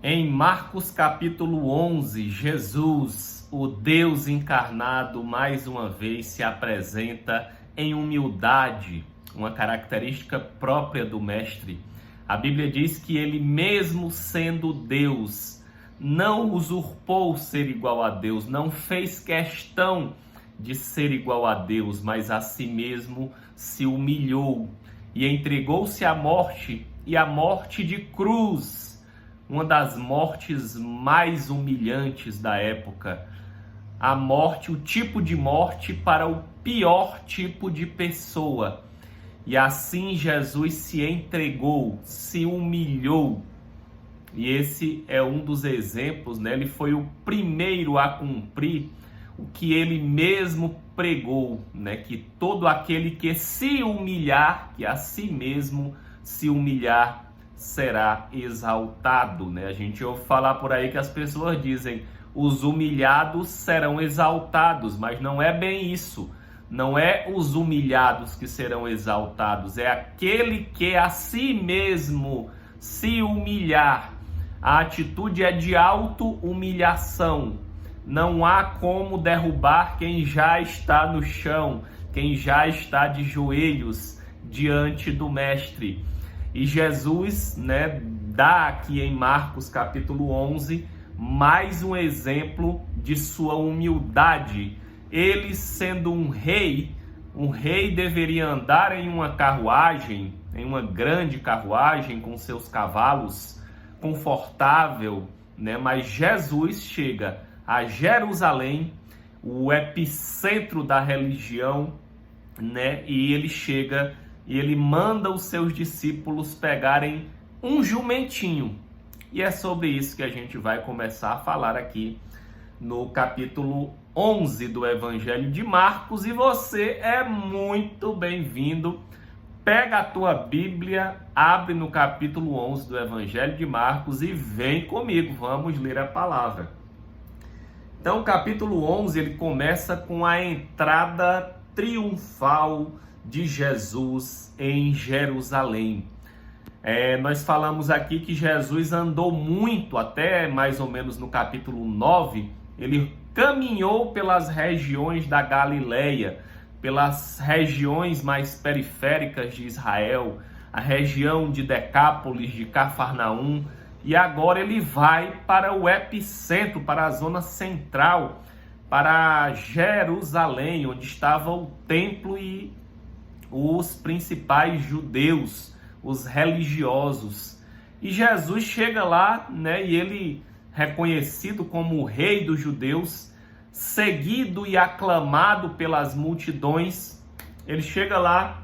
Em Marcos capítulo 11, Jesus, o Deus encarnado, mais uma vez se apresenta em humildade, uma característica própria do Mestre. A Bíblia diz que ele, mesmo sendo Deus, não usurpou ser igual a Deus, não fez questão de ser igual a Deus, mas a si mesmo se humilhou e entregou-se à morte, e a morte de cruz, uma das mortes mais humilhantes da época. A morte, o tipo de morte para o pior tipo de pessoa. E assim Jesus se entregou, se humilhou. E esse é um dos exemplos, né? Ele foi o primeiro a cumprir o que ele mesmo pregou, né? Que todo aquele que se humilhar, que a si mesmo se humilhar, será exaltado, né? A gente ouve falar por aí que as pessoas dizem: os humilhados serão exaltados, mas não é bem isso. Não é os humilhados que serão exaltados, é aquele que a si mesmo se humilhar. A atitude é de auto-humilhação. Não há como derrubar quem já está no chão, quem já está de joelhos diante do Mestre. E Jesus, né, dá aqui em Marcos capítulo 11 mais um exemplo de sua humildade. Ele, sendo um rei deveria andar em uma carruagem, em uma grande carruagem com seus cavalos, confortável, né? Mas Jesus chega a Jerusalém, o epicentro da religião, né? E ele chega e ele manda os seus discípulos pegarem um jumentinho. E é sobre isso que a gente vai começar a falar aqui no capítulo 11 do Evangelho de Marcos. E você é muito bem-vindo. Pega a tua Bíblia, abre no capítulo 11 do Evangelho de Marcos e vem comigo, vamos ler a palavra. Então, o capítulo 11, ele começa com a entrada triunfal de Jesus em Jerusalém. Nós falamos aqui que Jesus andou muito, até mais ou menos no capítulo 9, ele caminhou pelas regiões da Galileia, pelas regiões mais periféricas de Israel, a região de Decápolis, de Cafarnaum, e agora ele vai para o epicentro, para a zona central, para Jerusalém, onde estava o templo e os principais judeus, os religiosos. E Jesus chega lá, né, e ele, reconhecido como o rei dos judeus, seguido e aclamado pelas multidões, ele chega lá,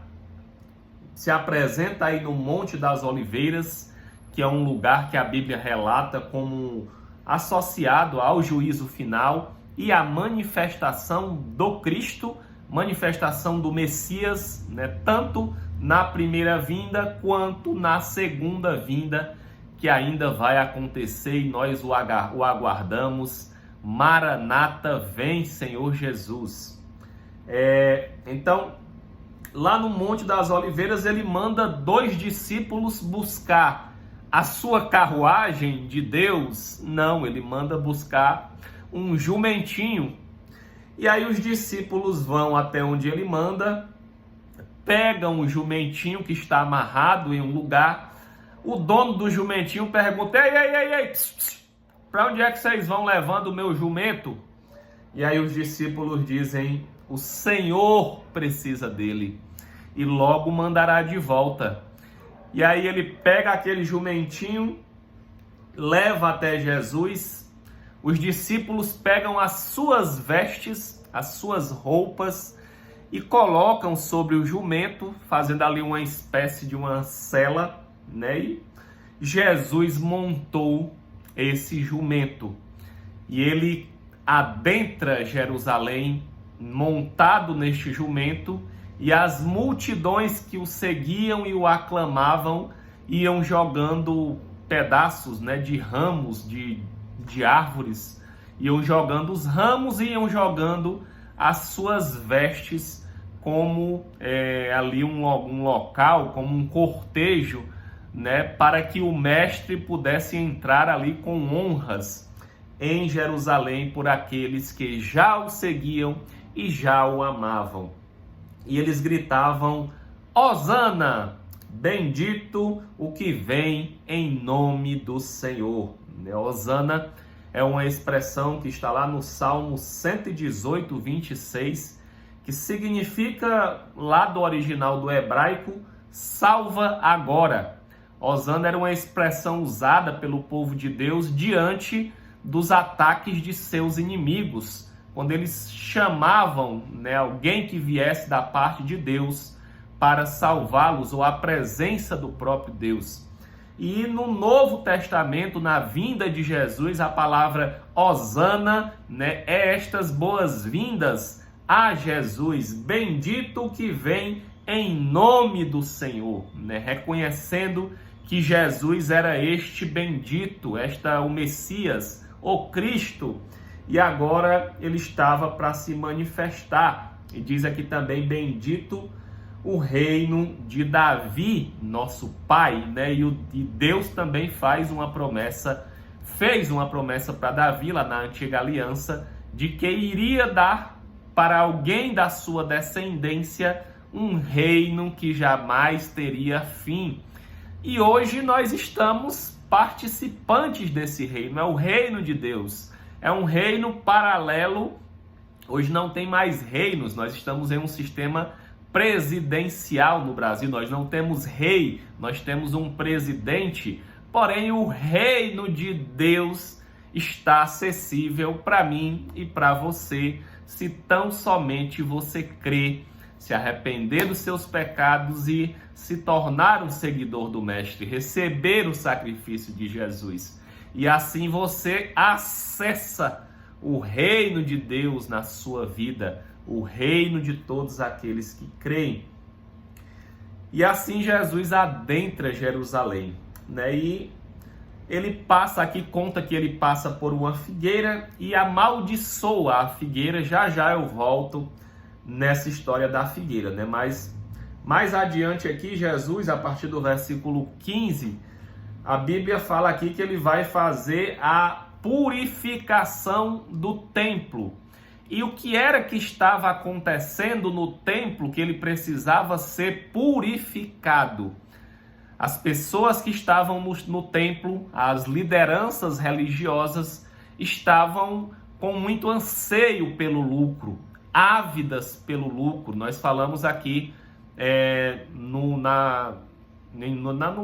se apresenta aí no Monte das Oliveiras, que é um lugar que a Bíblia relata como associado ao juízo final e à manifestação do Cristo, manifestação do Messias, né, tanto na primeira vinda quanto na segunda vinda, que ainda vai acontecer e nós o aguardamos. Maranata, vem Senhor Jesus. Então, lá no Monte das Oliveiras, ele manda 2 discípulos buscar a sua carruagem de Deus. Não, ele manda buscar um jumentinho. E aí os discípulos vão até onde ele manda, pegam o jumentinho que está amarrado em um lugar. O dono do jumentinho pergunta: ei, para onde é que vocês vão levando o meu jumento? E aí os discípulos dizem: o Senhor precisa dele e logo mandará de volta. E aí ele pega aquele jumentinho, leva até Jesus. Os discípulos pegam as suas vestes, as suas roupas e colocam sobre o jumento, fazendo ali uma espécie de uma sela, né? E Jesus montou esse jumento e ele adentra Jerusalém montado neste jumento, e as multidões que o seguiam e o aclamavam iam jogando pedaços, né, de ramos de árvores, iam jogando os ramos e iam jogando as suas vestes como ali um local, como um cortejo né, para que o mestre pudesse entrar ali com honras em Jerusalém por aqueles que já o seguiam e já o amavam. E eles gritavam: Hosana, bendito o que vem em nome do Senhor. Hosana é uma expressão que está lá no Salmo 118, 26, que significa, lá do original do hebraico, salva agora. Hosana era uma expressão usada pelo povo de Deus diante dos ataques de seus inimigos, quando eles chamavam, né, alguém que viesse da parte de Deus para salvá-los, ou a presença do próprio Deus. E no Novo Testamento, na vinda de Jesus, a palavra Hosana, né, é estas boas-vindas a Jesus, bendito o que vem em nome do Senhor, né, reconhecendo que Jesus era este bendito, o Messias, o Cristo, e agora ele estava para se manifestar. E diz aqui também: bendito o reino de Davi, nosso pai, né? E Deus também fez uma promessa para Davi lá na antiga aliança, de que iria dar para alguém da sua descendência um reino que jamais teria fim. E hoje nós estamos participantes desse reino, é o reino de Deus, é um reino paralelo. Hoje não tem mais reinos, nós estamos em um sistema presidencial no Brasil, nós não temos rei, nós temos um presidente, porém o reino de Deus está acessível para mim e para você, se tão somente você crer, se arrepender dos seus pecados e se tornar um seguidor do Mestre, receber o sacrifício de Jesus. E assim você acessa o reino de Deus na sua vida, o reino de todos aqueles que creem. E assim Jesus adentra Jerusalém, né? E ele passa aqui, conta que ele passa por uma figueira e amaldiçoa a figueira. Já já eu volto nessa história da figueira, né? Mas mais adiante aqui, Jesus, a partir do versículo 15, a Bíblia fala aqui que ele vai fazer a purificação do templo. E o que era que estava acontecendo no templo que ele precisava ser purificado? As pessoas que estavam no templo, as lideranças religiosas, estavam com muito anseio pelo lucro, ávidas pelo lucro. Nós falamos aqui no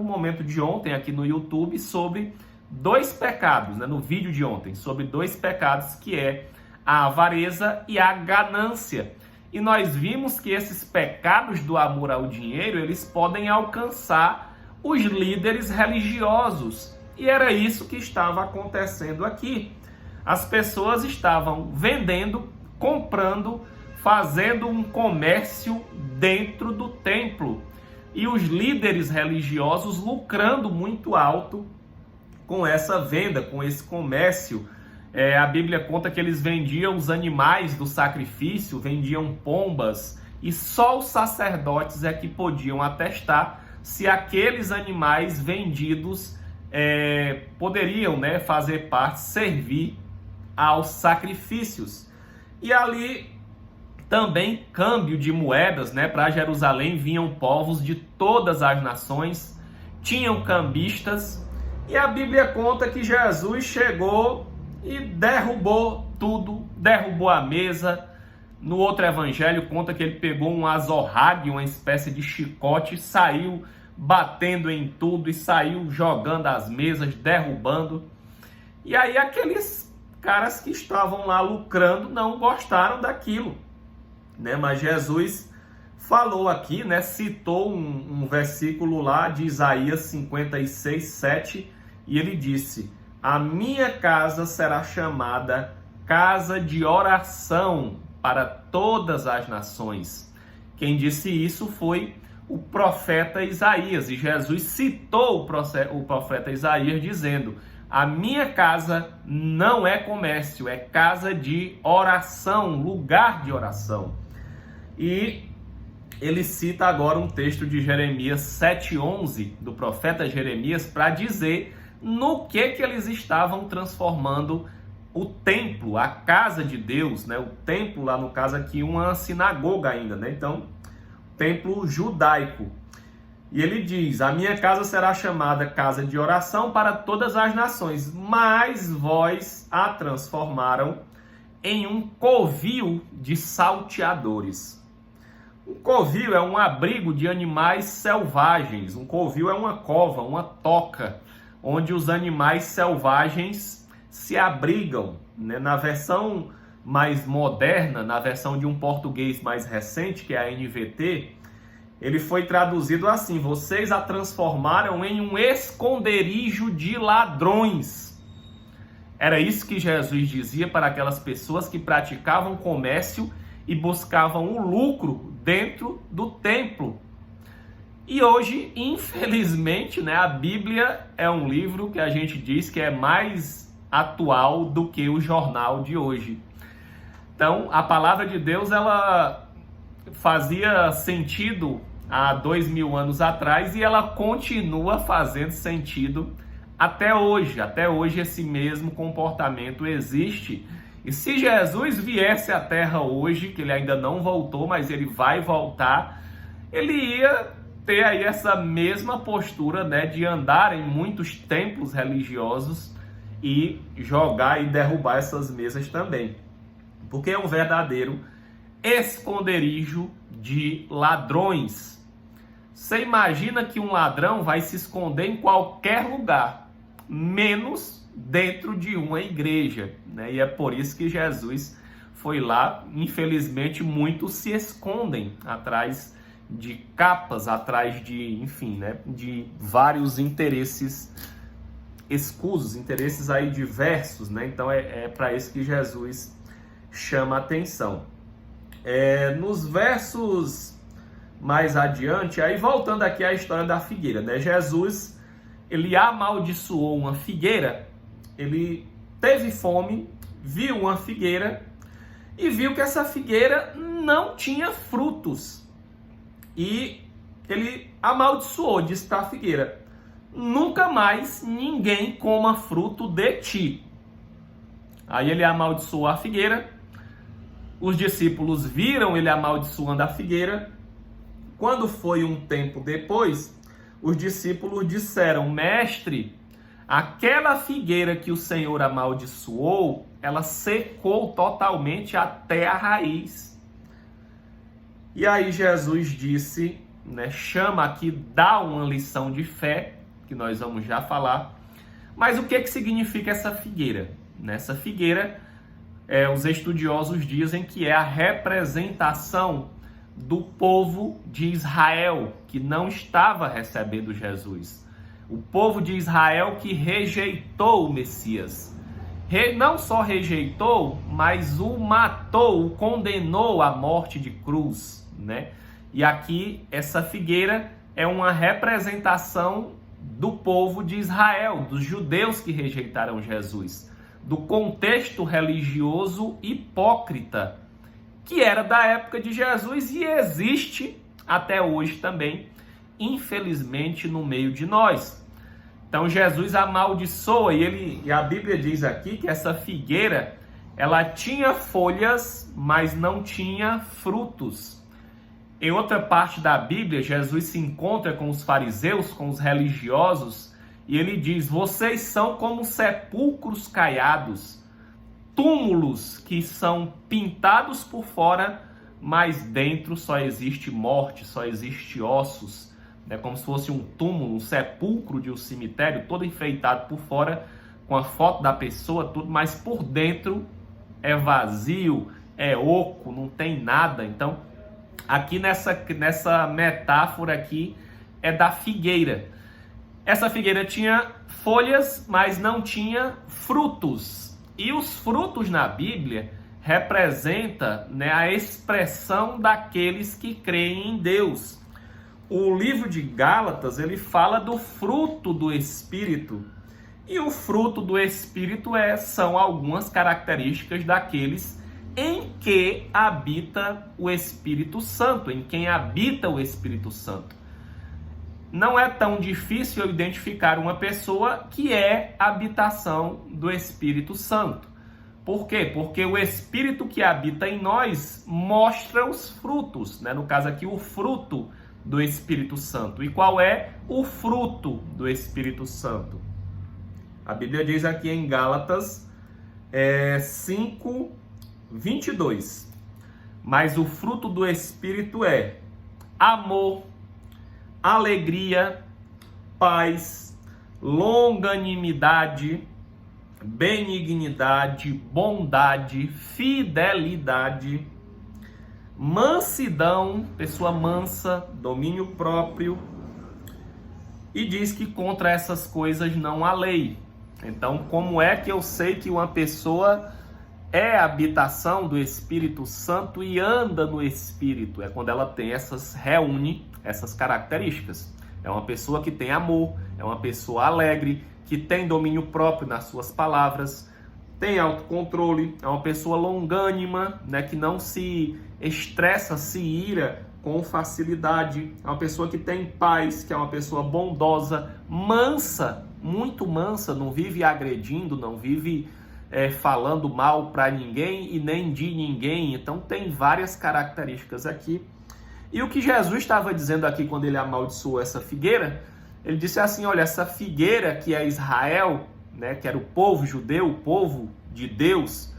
momento de ontem aqui no YouTube sobre dois pecados, né? No vídeo de ontem, sobre dois pecados, que é a avareza e a ganância. E nós vimos que esses pecados do amor ao dinheiro, eles podem alcançar os líderes religiosos. E era isso que estava acontecendo aqui. As pessoas estavam vendendo, comprando, fazendo um comércio dentro do templo. E os líderes religiosos lucrando muito alto com essa venda, com esse comércio. A Bíblia conta que eles vendiam os animais do sacrifício, vendiam pombas, e só os sacerdotes é que podiam atestar se aqueles animais vendidos poderiam, né, fazer parte, servir aos sacrifícios. E ali também câmbio de moedas, né? Para Jerusalém vinham povos de todas as nações, tinham cambistas, e a Bíblia conta que Jesus chegou e derrubou tudo, derrubou a mesa. No outro evangelho conta que ele pegou um azorrague, uma espécie de chicote, saiu batendo em tudo e saiu jogando as mesas, derrubando. E aí aqueles caras que estavam lá lucrando não gostaram daquilo, né? Mas Jesus falou aqui, né? Citou um versículo lá de Isaías 56, 7, e ele disse: a minha casa será chamada casa de oração para todas as nações. Quem disse isso foi o profeta Isaías, e Jesus citou o profeta Isaías dizendo: a minha casa não é comércio, é casa de oração, lugar de oração. E ele cita agora um texto de Jeremias 7:11, do profeta Jeremias, para dizer no que eles estavam transformando o templo, a casa de Deus, né? O templo lá, no caso aqui, uma sinagoga ainda, né? Então, templo judaico. E ele diz: a minha casa será chamada casa de oração para todas as nações, mas vós a transformaram em um covil de salteadores. Um covil é um abrigo de animais selvagens. Um covil é uma cova, uma toca, onde os animais selvagens se abrigam, né? Na versão mais moderna, na versão de um português mais recente, que é a NVT, ele foi traduzido assim: vocês a transformaram em um esconderijo de ladrões. Era isso que Jesus dizia para aquelas pessoas que praticavam comércio e buscavam o lucro dentro do templo. E hoje, infelizmente, né, a Bíblia é um livro que a gente diz que é mais atual do que o jornal de hoje. Então, a palavra de Deus, ela fazia sentido há 2000 anos atrás e ela continua fazendo sentido até hoje. Até hoje esse mesmo comportamento existe. E se Jesus viesse à Terra hoje, que ele ainda não voltou, mas ele vai voltar, ele ia ter aí essa mesma postura, né, de andar em muitos templos religiosos e jogar e derrubar essas mesas também. Porque é um verdadeiro esconderijo de ladrões. Você imagina que um ladrão vai se esconder em qualquer lugar, menos dentro de uma igreja, né? E é por isso que Jesus foi lá. Infelizmente, muitos se escondem atrás de capas, atrás de, enfim, né, de vários interesses escusos, interesses aí diversos, né? Então é para isso que Jesus chama a atenção. Nos versos mais adiante, aí voltando aqui à história da figueira, né? Jesus, ele amaldiçoou uma figueira. Ele teve fome, viu uma figueira e viu que essa figueira não tinha frutos. E ele amaldiçoou, disse para a figueira: nunca mais ninguém coma fruto de ti. Aí ele amaldiçoou a figueira. Os discípulos viram ele amaldiçoando a figueira. Quando foi um tempo depois, os discípulos disseram: mestre, aquela figueira que o Senhor amaldiçoou, ela secou totalmente até a raiz. E aí Jesus disse, né, chama aqui, dá uma lição de fé, que nós vamos já falar. Mas o que significa essa figueira? Nessa figueira, os estudiosos dizem que é a representação do povo de Israel, que não estava recebendo Jesus. O povo de Israel que rejeitou o Messias. Não só rejeitou, mas o matou, o condenou à morte de cruz, né? E aqui, essa figueira é uma representação do povo de Israel, dos judeus que rejeitaram Jesus, do contexto religioso hipócrita, que era da época de Jesus e existe até hoje também, infelizmente, no meio de nós. Então Jesus amaldiçoa e a Bíblia diz aqui que essa figueira, ela tinha folhas, mas não tinha frutos. Em outra parte da Bíblia, Jesus se encontra com os fariseus, com os religiosos, e ele diz: vocês são como sepulcros caiados, túmulos que são pintados por fora, mas dentro só existe morte, só existe ossos. É como se fosse um túmulo, um sepulcro de um cemitério, todo enfeitado por fora, com a foto da pessoa, tudo, mas por dentro é vazio, é oco, não tem nada. Então, aqui nessa metáfora aqui é da figueira. Essa figueira tinha folhas, mas não tinha frutos. E os frutos na Bíblia representam, né, a expressão daqueles que creem em Deus. O livro de Gálatas, ele fala do fruto do Espírito. E o fruto do Espírito são algumas características daqueles em que habita o Espírito Santo, em quem habita o Espírito Santo. Não é tão difícil eu identificar uma pessoa que é habitação do Espírito Santo. Por quê? Porque o Espírito que habita em nós mostra os frutos, né? No caso aqui, o fruto do Espírito Santo. E qual é o fruto do Espírito Santo? A Bíblia diz aqui em Gálatas 5:22. Mas o fruto do Espírito é amor, alegria, paz, longanimidade, benignidade, bondade, fidelidade, mansidão, pessoa mansa, domínio próprio. E diz que contra essas coisas não há lei. Então, como é que eu sei que uma pessoa é a habitação do Espírito Santo e anda no Espírito? É quando ela reúne essas características. É uma pessoa que tem amor, é uma pessoa alegre, que tem domínio próprio nas suas palavras, tem autocontrole, é uma pessoa longânima, né, que não se estressa, se ira com facilidade, é uma pessoa que tem paz, que é uma pessoa bondosa, mansa, muito mansa, não vive agredindo, não vive falando mal para ninguém e nem de ninguém. Então tem várias características aqui. E o que Jesus estava dizendo aqui quando ele amaldiçoou essa figueira, ele disse assim, olha, essa figueira que é Israel, né, que era o povo judeu, o povo de Deus,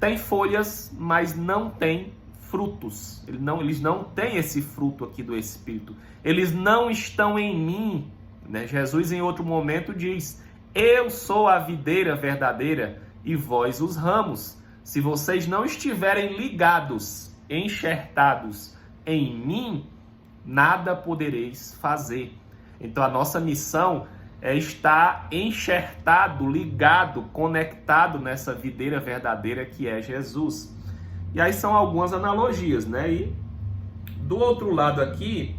tem folhas, mas não tem frutos. Eles não têm esse fruto aqui do Espírito. Eles não estão em mim. Né? Jesus em outro momento diz, eu sou a videira verdadeira e vós os ramos. Se vocês não estiverem ligados, enxertados em mim, nada podereis fazer. Então a nossa missão é estar enxertado, ligado, conectado nessa videira verdadeira que é Jesus. E aí são algumas analogias, né? E do outro lado aqui,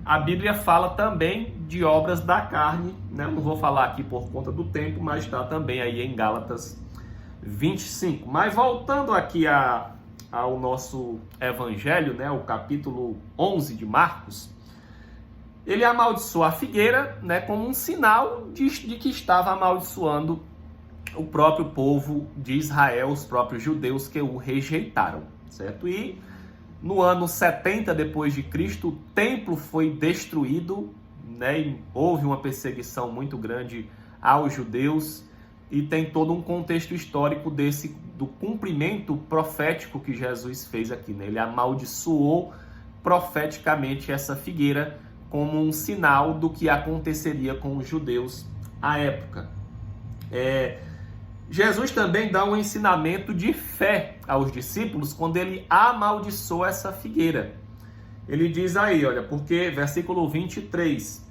a Bíblia fala também de obras da carne, né? Não vou falar aqui por conta do tempo, mas está também aí em Gálatas 25. Mas voltando aqui ao nosso evangelho, né? O capítulo 11 de Marcos, ele amaldiçoa a figueira, né? Como um sinal de que estava amaldiçoando o próprio povo de Israel, os próprios judeus que o rejeitaram, certo? E no ano 70 depois de Cristo, o templo foi destruído, né? E houve uma perseguição muito grande aos judeus e tem todo um contexto histórico do cumprimento profético que Jesus fez aqui, né? Ele amaldiçoou profeticamente essa figueira como um sinal do que aconteceria com os judeus à época. Jesus também dá um ensinamento de fé aos discípulos quando ele amaldiçoa essa figueira. Ele diz aí, olha, porque, versículo 23,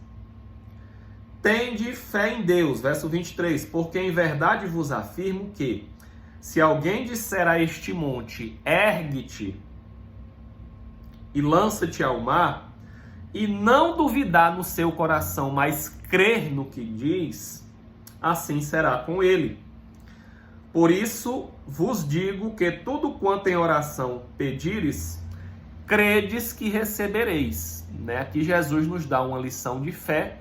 tende fé em Deus, verso 23, porque em verdade vos afirmo que, se alguém disser a este monte, ergue-te e lança-te ao mar, e não duvidar no seu coração, mas crer no que diz, assim será com ele. Por isso vos digo que tudo quanto em oração pedires, credes que recebereis. Né? Aqui Jesus nos dá uma lição de fé,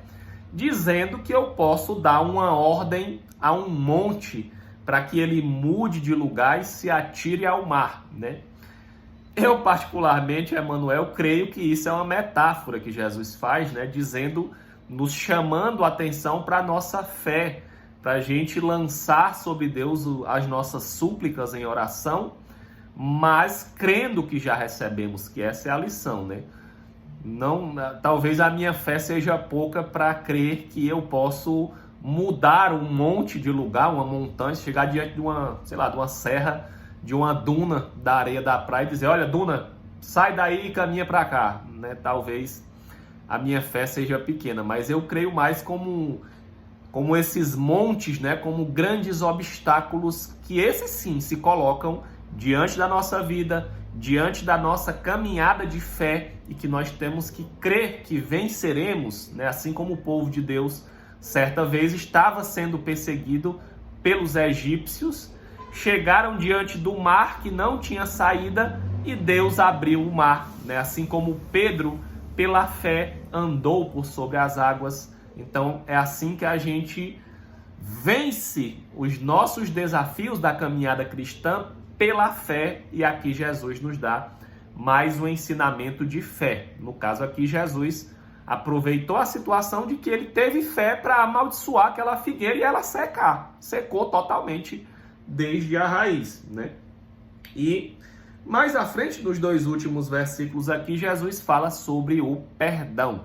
dizendo que eu posso dar uma ordem a um monte para que ele mude de lugar e se atire ao mar. Né? Eu particularmente, Emanuel, creio que isso é uma metáfora que Jesus faz, né? Dizendo, nos chamando a atenção para a nossa fé, para a gente lançar sobre Deus as nossas súplicas em oração, mas crendo que já recebemos, que essa é a lição, né? Não, talvez a minha fé seja pouca para crer que eu posso mudar um monte de lugar, uma montanha, chegar diante de uma, sei lá, de uma serra, de uma duna da areia da praia e dizer, olha, duna, sai daí e caminha para cá, né? Talvez a minha fé seja pequena, mas eu creio mais como esses montes, né, como grandes obstáculos que esses sim se colocam diante da nossa vida, diante da nossa caminhada de fé e que nós temos que crer que venceremos, né, assim como o povo de Deus certa vez estava sendo perseguido pelos egípcios chegaram diante do mar que não tinha saída e Deus abriu o mar, né? Assim como Pedro, pela fé, andou por sobre as águas. Então é assim que a gente vence os nossos desafios da caminhada cristã pela fé, e aqui Jesus nos dá mais um ensinamento de fé. No caso aqui, Jesus aproveitou a situação de que ele teve fé para amaldiçoar aquela figueira e ela secou totalmente desde a raiz, né? E mais à frente, nos 2 últimos versículos aqui, Jesus fala sobre o perdão.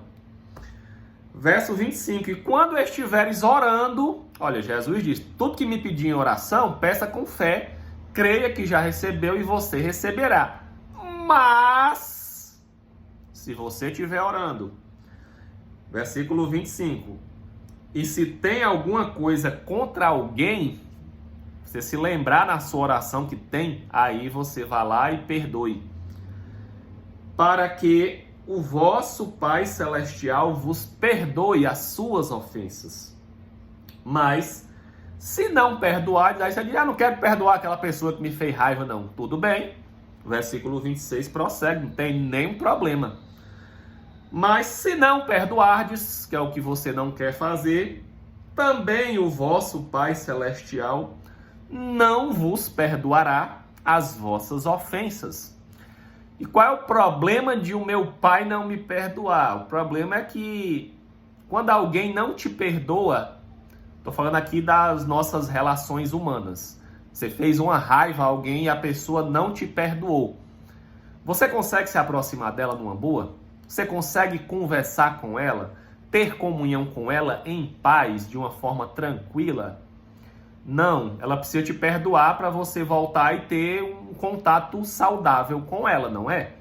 Verso 25, e quando estiveres orando, olha, Jesus diz, tudo que me pedir em oração, peça com fé, creia que já recebeu e você receberá. Mas, se você estiver orando, versículo 25, e se tem alguma coisa contra alguém, você se lembrar na sua oração que tem, aí você vá lá e perdoe, para que o vosso Pai Celestial vos perdoe as suas ofensas. Mas, se não perdoar, aí você diz, não quero perdoar aquela pessoa que me fez raiva, não. Tudo bem. Versículo 26 prossegue, não tem nenhum problema. Mas se não perdoardes, que é o que você não quer fazer, também o vosso Pai Celestial não vos perdoará as vossas ofensas. E qual é o problema de o meu pai não me perdoar? O problema é que quando alguém não te perdoa, estou falando aqui das nossas relações humanas. Você fez uma raiva a alguém e a pessoa não te perdoou. Você consegue se aproximar dela numa boa? Você consegue conversar com ela? Ter comunhão com ela em paz, de uma forma tranquila? Não, ela precisa te perdoar para você voltar e ter um contato saudável com ela, não é?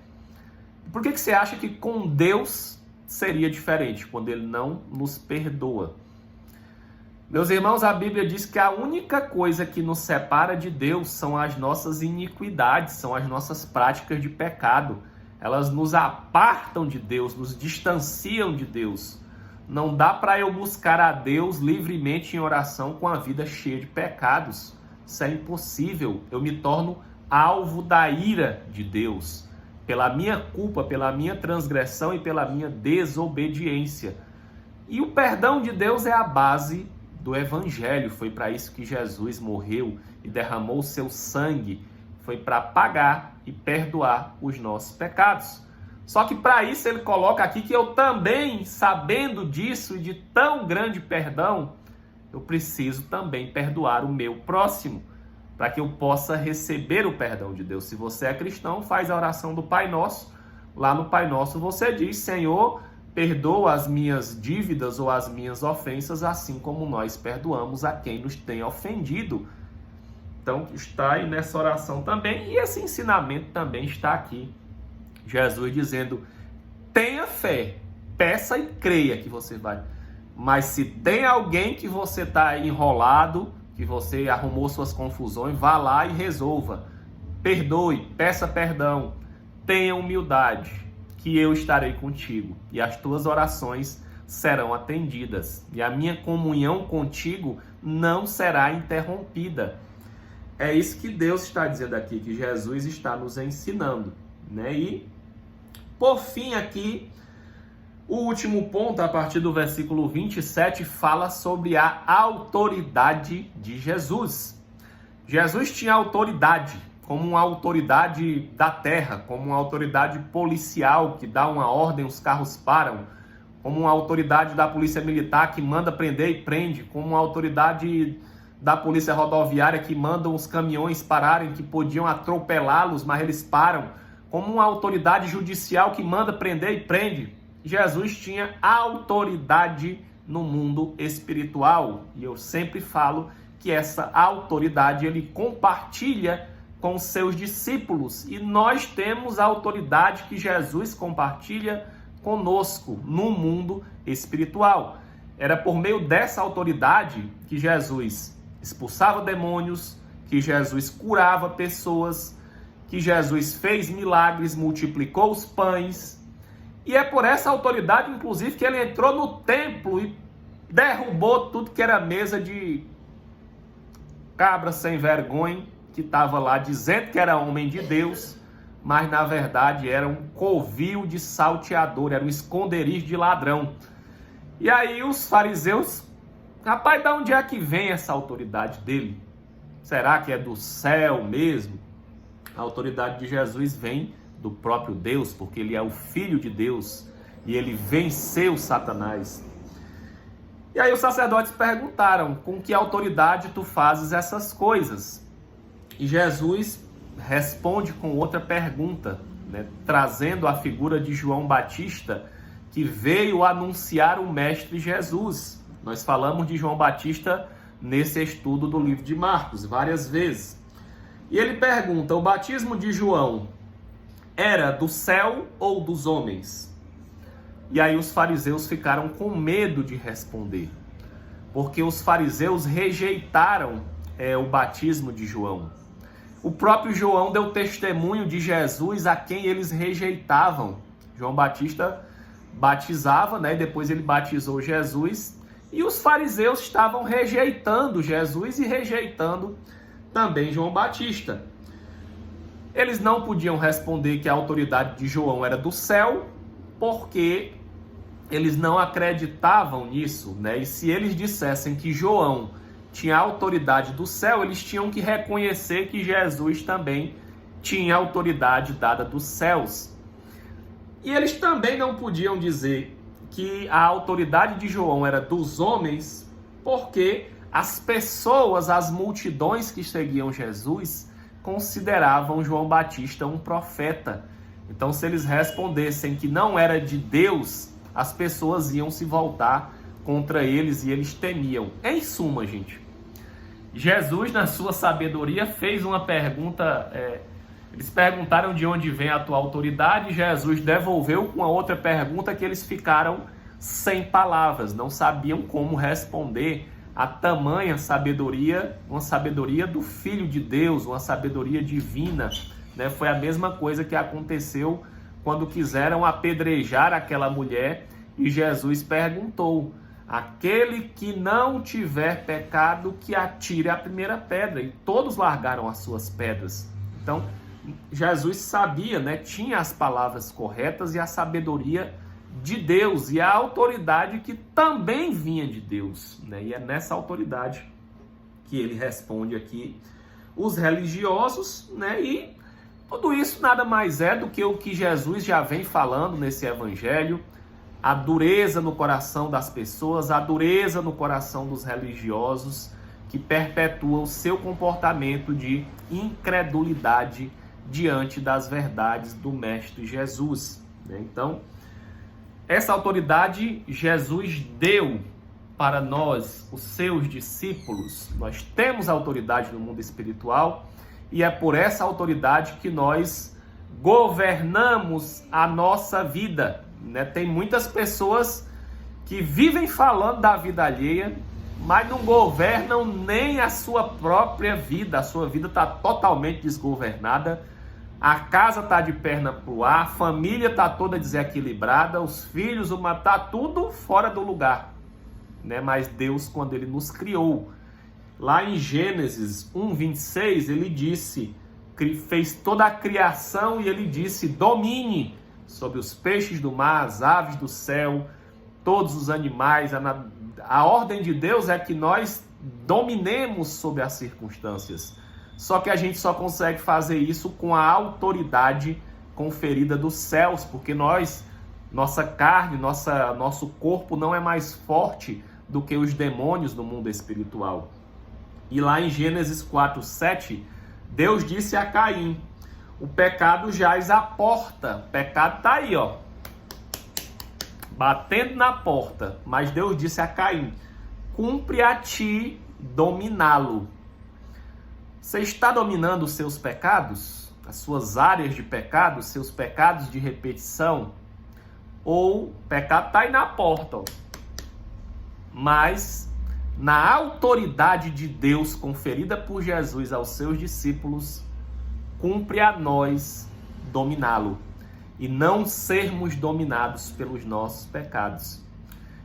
Por que você acha que com Deus seria diferente, quando Ele não nos perdoa? Meus irmãos, a Bíblia diz que a única coisa que nos separa de Deus são as nossas iniquidades, são as nossas práticas de pecado. Elas nos apartam de Deus, nos distanciam de Deus. Não dá para eu buscar a Deus livremente em oração com a vida cheia de pecados. Isso é impossível. Eu me torno alvo da ira de Deus, pela minha culpa, pela minha transgressão e pela minha desobediência. E o perdão de Deus é a base do Evangelho. Foi para isso que Jesus morreu e derramou o seu sangue. Foi para pagar e perdoar os nossos pecados. Só que para isso ele coloca aqui que eu também, sabendo disso e de tão grande perdão, eu preciso também perdoar o meu próximo, para que eu possa receber o perdão de Deus. Se você é cristão, faz a oração do Pai Nosso. Lá no Pai Nosso você diz, Senhor, perdoa as minhas dívidas ou as minhas ofensas, assim como nós perdoamos a quem nos tem ofendido. Então está aí nessa oração também, e esse ensinamento também está aqui. Jesus dizendo, tenha fé, peça e creia que você vai. Mas se tem alguém que você está enrolado, que você arrumou suas confusões, vá lá e resolva. Perdoe, peça perdão, tenha humildade, que eu estarei contigo. E as tuas orações serão atendidas. E a minha comunhão contigo não será interrompida. É isso que Deus está dizendo aqui, que Jesus está nos ensinando, né? E, por fim, aqui, o último ponto, a partir do versículo 27, fala sobre a autoridade de Jesus. Jesus tinha autoridade, como uma autoridade da terra, como uma autoridade policial que dá uma ordem, os carros param, como uma autoridade da polícia militar que manda prender e prende, como uma autoridade da polícia rodoviária que manda os caminhões pararem, que podiam atropelá-los, mas eles param, como uma autoridade judicial que manda prender e prende. Jesus tinha autoridade no mundo espiritual, e eu sempre falo que essa autoridade ele compartilha com os seus discípulos, e nós temos a autoridade que Jesus compartilha conosco no mundo espiritual. Era por meio dessa autoridade que Jesus expulsava demônios, que Jesus curava pessoas, que Jesus fez milagres, multiplicou os pães. E é por essa autoridade, inclusive, que ele entrou no templo e derrubou tudo que era mesa de cabra sem vergonha que estava lá dizendo que era homem de Deus, mas na verdade era um covil de salteador, era um esconderijo de ladrão. E aí os fariseus, rapaz, de onde é que vem essa autoridade dele? Será que é do céu mesmo? A autoridade de Jesus vem do próprio Deus, porque ele é o Filho de Deus e ele venceu Satanás. E aí os sacerdotes perguntaram: com que autoridade tu fazes essas coisas? E Jesus responde com outra pergunta, né, trazendo a figura de João Batista, que veio anunciar o Mestre Jesus. Nós falamos de João Batista nesse estudo do livro de Marcos várias vezes. E ele pergunta: o batismo de João era do céu ou dos homens? E aí os fariseus ficaram com medo de responder, porque os fariseus rejeitaram o batismo de João. O próprio João deu testemunho de Jesus, a quem eles rejeitavam. João Batista batizava, né? Depois ele batizou Jesus, e os fariseus estavam rejeitando Jesus e rejeitando também João Batista. Eles não podiam responder que a autoridade de João era do céu, porque eles não acreditavam nisso, né? E se eles dissessem que João tinha autoridade do céu, eles tinham que reconhecer que Jesus também tinha autoridade dada dos céus. E eles também não podiam dizer que a autoridade de João era dos homens, porque as pessoas, as multidões que seguiam Jesus, consideravam João Batista um profeta. Então, se eles respondessem que não era de Deus, as pessoas iam se voltar contra eles e eles temiam. Em suma, gente, Jesus, na sua sabedoria, fez uma pergunta. Eles perguntaram de onde vem a tua autoridade. Jesus devolveu com a outra pergunta, que eles ficaram sem palavras, não sabiam como responder a tamanha sabedoria, uma sabedoria do Filho de Deus, uma sabedoria divina, né? Foi a mesma coisa que aconteceu quando quiseram apedrejar aquela mulher e Jesus perguntou: aquele que não tiver pecado, que atire a primeira pedra. E todos largaram as suas pedras. Então, Jesus sabia, né? Tinha as palavras corretas e a sabedoria de Deus e a autoridade que também vinha de Deus, né? E é nessa autoridade que ele responde aqui os religiosos, né? E tudo isso nada mais é do que o que Jesus já vem falando nesse evangelho: a dureza no coração das pessoas, a dureza no coração dos religiosos, que perpetua o seu comportamento de incredulidade diante das verdades do Mestre Jesus, né? Então, essa autoridade Jesus deu para nós, os seus discípulos. Nós temos autoridade no mundo espiritual e é por essa autoridade que nós governamos a nossa vida, né? Tem muitas pessoas que vivem falando da vida alheia, mas não governam nem a sua própria vida. A sua vida está totalmente desgovernada. A casa está de perna pro ar, a família está toda desequilibrada, os filhos, está tudo fora do lugar, né? Mas Deus, quando ele nos criou, lá em Gênesis 1:26, ele disse, fez toda a criação e ele disse: domine sobre os peixes do mar, as aves do céu, todos os animais. A ordem de Deus é que nós dominemos sobre as circunstâncias. Só que a gente só consegue fazer isso com a autoridade conferida dos céus, porque nossa carne, nosso corpo não é mais forte do que os demônios no mundo espiritual. E lá em Gênesis 4:7, Deus disse a Caim: o pecado jaz à porta. O pecado está aí, ó, batendo na porta. Mas Deus disse a Caim: cumpre a ti dominá-lo. Você está dominando os seus pecados, as suas áreas de pecado, seus pecados de repetição? Ou o pecado está aí na porta, ó, mas na autoridade de Deus conferida por Jesus aos seus discípulos, cumpre a nós dominá-lo e não sermos dominados pelos nossos pecados.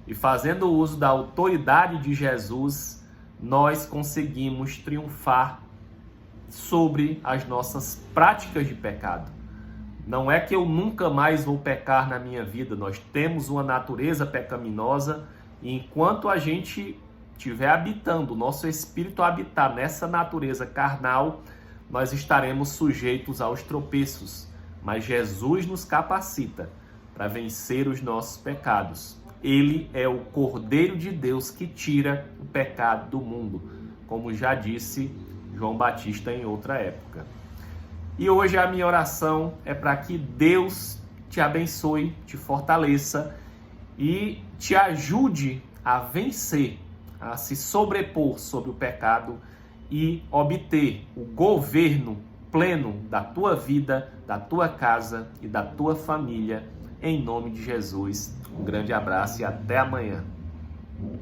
E fazendo uso da autoridade de Jesus, nós conseguimos triunfar sobre as nossas práticas de pecado. Não é que eu nunca mais vou pecar na minha vida. Nós temos uma natureza pecaminosa e enquanto a gente estiver habitando, o nosso espírito habitar nessa natureza carnal, nós estaremos sujeitos aos tropeços. Mas Jesus nos capacita para vencer os nossos pecados. Ele é o Cordeiro de Deus que tira o pecado do mundo, como já disse João Batista em outra época. E hoje a minha oração é para que Deus te abençoe, te fortaleça e te ajude a vencer, a se sobrepor sobre o pecado e obter o governo pleno da tua vida, da tua casa e da tua família, em nome de Jesus. Um grande abraço e até amanhã.